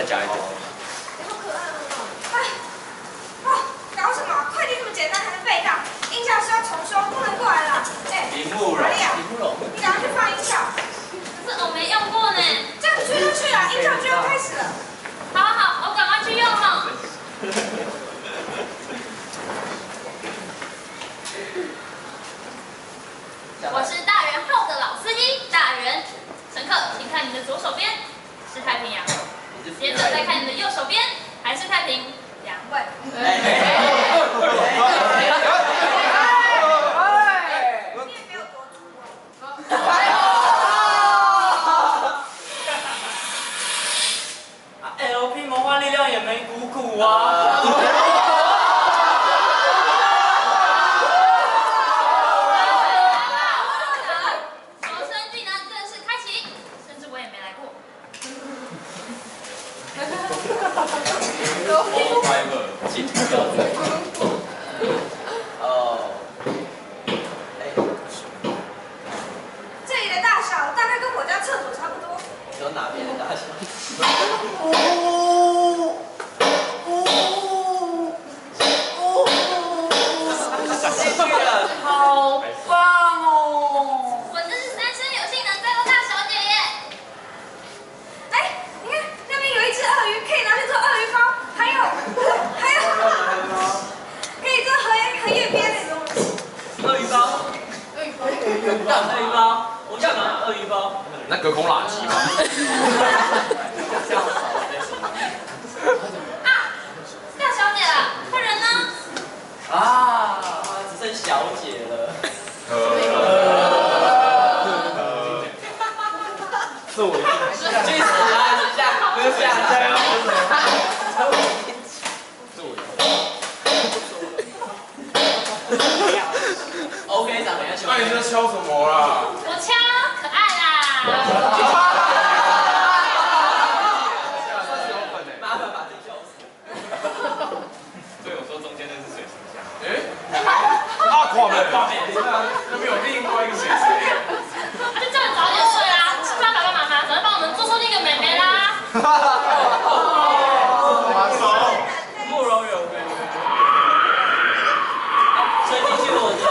加一点。好可爱哦！哎，哦，搞什么？快递这么简单还能背到？音效是要重修，不能过来了。哎，铃木哪里啊？龙，你赶快去放音效。可是我没用过呢。这样去就去了，音效就要开始了。好好好，我赶快去用哈。我是大圆号的老司机大圆，乘客请看你的左手边是太平洋，接着再看你的右手边还是太平洋。喂，你也没有多粗LP 魔幻力量也没鼓鼓啊。这里的大小大概跟我家厕所差不多。有哪边的大小？好棒哦！我这是三生有幸能载到大小姐耶！哎，你看那边有一只鳄鱼，可以拿去做鳄鱼包，还有，可以做荷叶边那种。鳄鱼包，鳄鱼包，我要拿鳄鱼包。那隔空垃圾吗？啊，大小姐啦，客人呢？啊，只剩小姐了。是我去死啊！等下，不用下来。OK， 长得要求。那你在敲什么啦？我敲，可爱啦。麻烦把自己笑死。所以我说中间那是水形象。阿垮妹，那边有另外一个谁？就叫你早点睡啦，不然爸爸妈妈早就帮我们做出那个妹妹啦。慕容有妹妹。吹进去我的，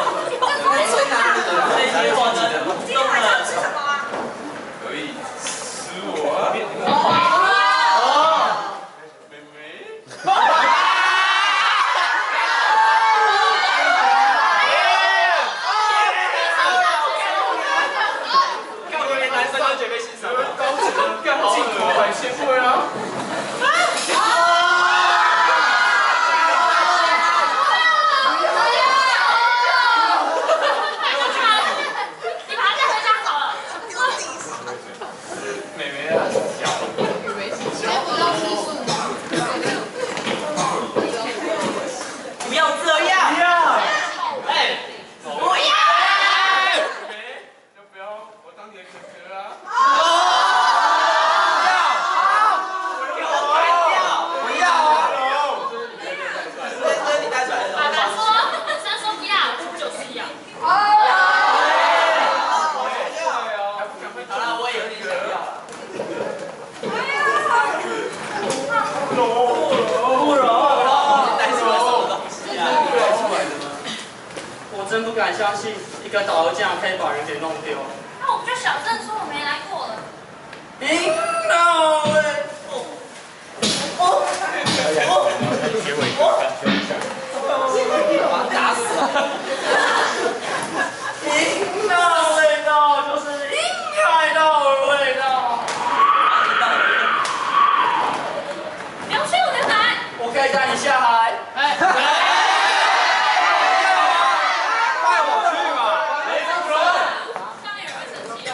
吹哪里的？吹进我的，今天晚上吃什么啊？可以吃我啊！妹妹。各位男生跟姐妹欣赏。高级的干进口海鲜味啊！你把她带回家好了。妹妹啊，小。不要这样！不要！哎，不要！妹妹，要不要我当你的哥哥啊？爸爸说，本身说不要，就是要。好了，我也有点想要了。不容，带出来什么东西啊？我真不敢相信，一个导游竟然可以把人给弄丢。那我就小声说我没来过了。把他打死了。阴道味道就是阴海道的味道。不要吹我牛奶。我可以带你下海。带我去嘛！下面有人会生气哦。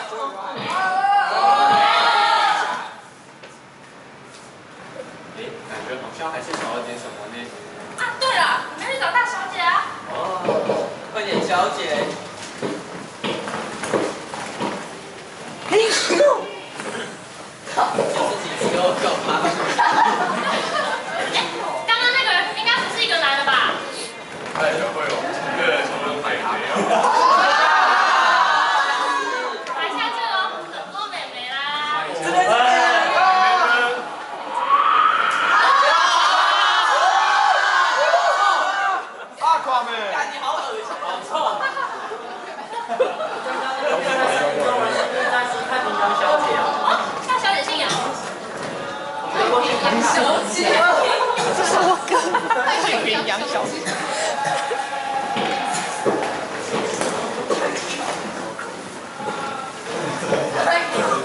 感觉好像还是少了点什么呢？啊，对了，你们去找大小姐啊。哦，快点，小姐。靠，就自己给我麻烦。哎，刚刚那个人应该不是一个男的吧？太小会哦，这个什么美眉啊？台下就有很多美眉啦。这边。这是我哥，姓名杨小姐。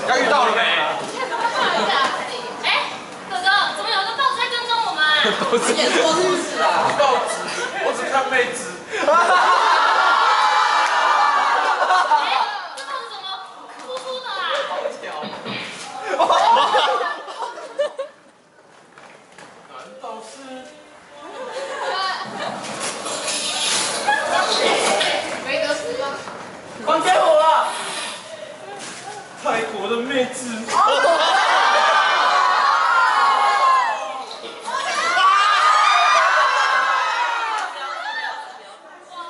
要遇到了没？哎，哥哥，怎么有个报纸在跟踪我们啊？演错故事啊！报纸，我只看妹子。还给我了！泰国的妹子。我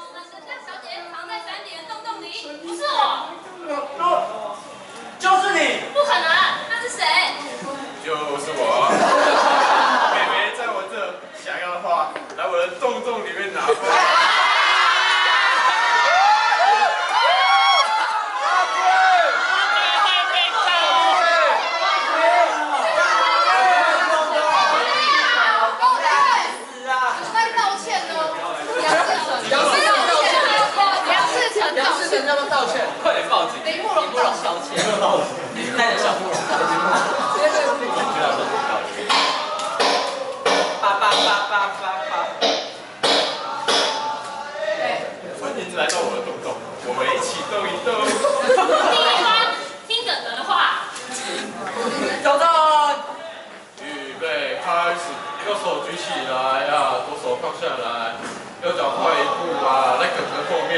们的大小姐藏在山顶的洞洞里，不是我。就是你！不可能，那是谁？就是我。妹妹在我这，想要的话，来我的洞洞里面拿吧。要不要道歉？快点报警！林慕容道歉。带着小慕容。叭。欢迎来到我的洞洞，我们一起动一动。第一关，听哥哥的话。挑战。预备，开始！右手举起来呀，左手放下来，右脚快一步啊，在梗的后面。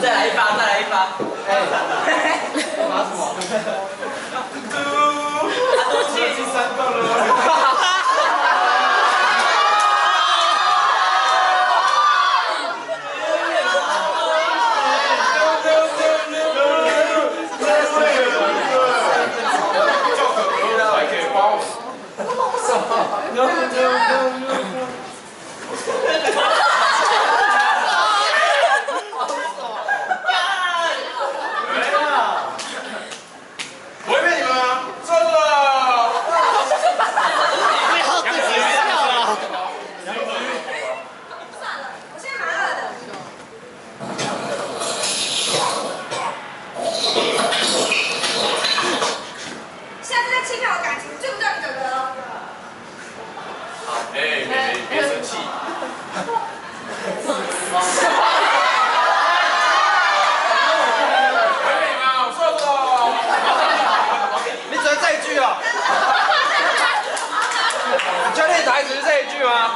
再来一发。拿什么？都已经3到了。别生气。你只能这一句啊？教练台词是这一句吗？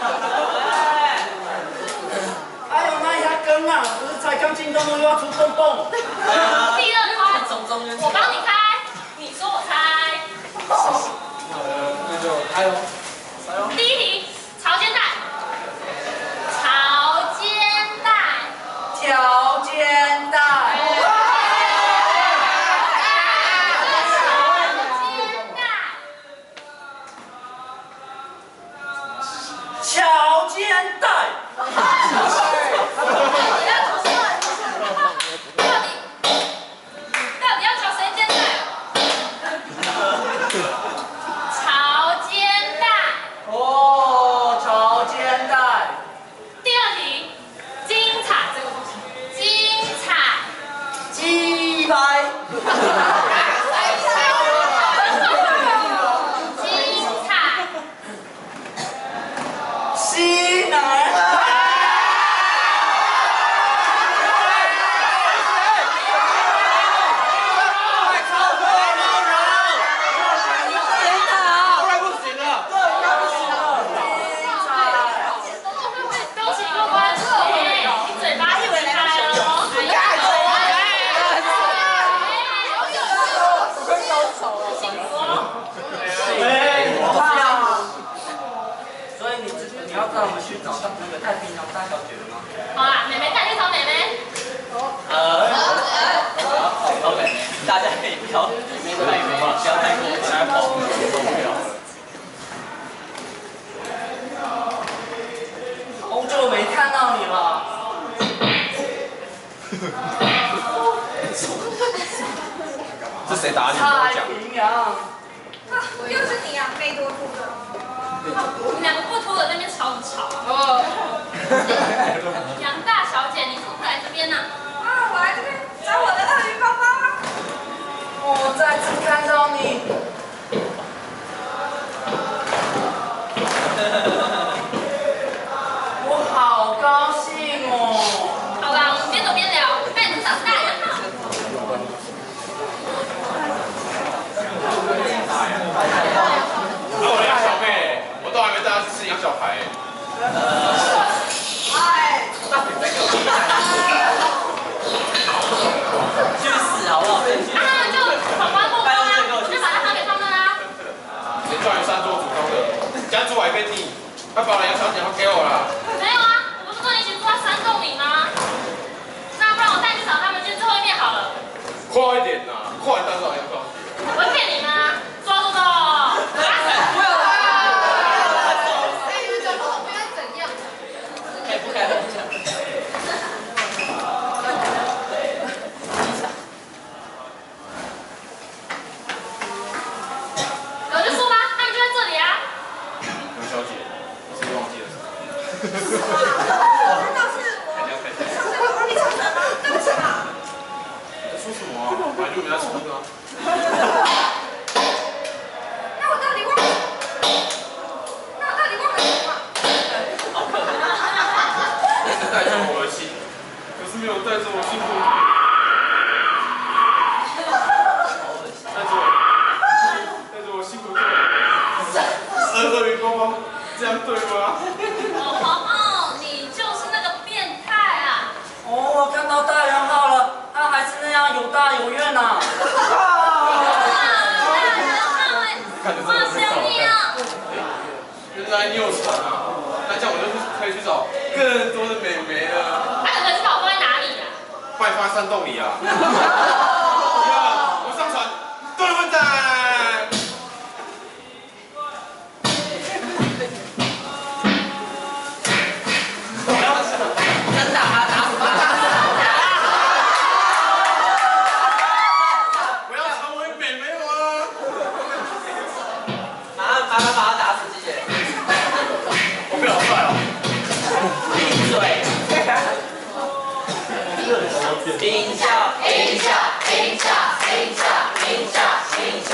还有那一下羹啊，不是才刚进洞又要出洞洞。第二关，我帮你开，你说我猜。那就还有。第一题，潮肩带。潮肩带。条肩带。条肩带。到底要找谁肩带？潮肩带。哦，潮肩带。第二题，精彩这个东西，精彩。鸡排。精彩。西南。恭喜过关，你嘴巴一回开哦。大家可以不要太过，现在跑步节奏不要。好久没看到你了。是谁打你？跟我讲。太平洋。啊，又是你啊，没多秃的。你们两个不秃的在那边吵什么吵啊？杨大小姐，你怎么会来这边呢？啊，我来这边找我的鳄鱼包包啊。我再次看到你。我好高兴哦！好啦，我们边走边聊，看你们找大人好。我的杨小妹，我都还没带她去吃杨小排。去死好不好？啊，就闯关过关啊，我就把它还给他们啦。谁叫你擅作主张的？家主还跟你，快把杨小姐还给我啦！没有啊，我不是跟你一起住在山洞里吗？那不然我带你去找他们见最后一面好了。快一点呐，快带上杨小姐。我会骗你吗？抓住的。不要啦！不开玩笑。我就说吧，他们就在这里啊。杨小姐，你是不是忘记了什么？难道是我上次我帮你抢人吗？对不起嘛。你在说什么啊？本来就没在抽的啊。那我到底忘了什么？带着我的心，可是没有带着我幸福。带着我幸福对。鳄鱼包包这样对吗？哦，你就是那个变态啊！哦，我看到大人号了，他还是那样有大有院呐。哇，想你啊！原来你有船啊！那这样我就可以去找更多的美眉了。他可能是把我放在哪里呀？快放在山洞里啊！我上船，对混仔。真打他，打死他！我要成为美眉王。把他打死，谢谢。我不要帅哦。闭嘴！音效，音效，音效，音效，音效，音效。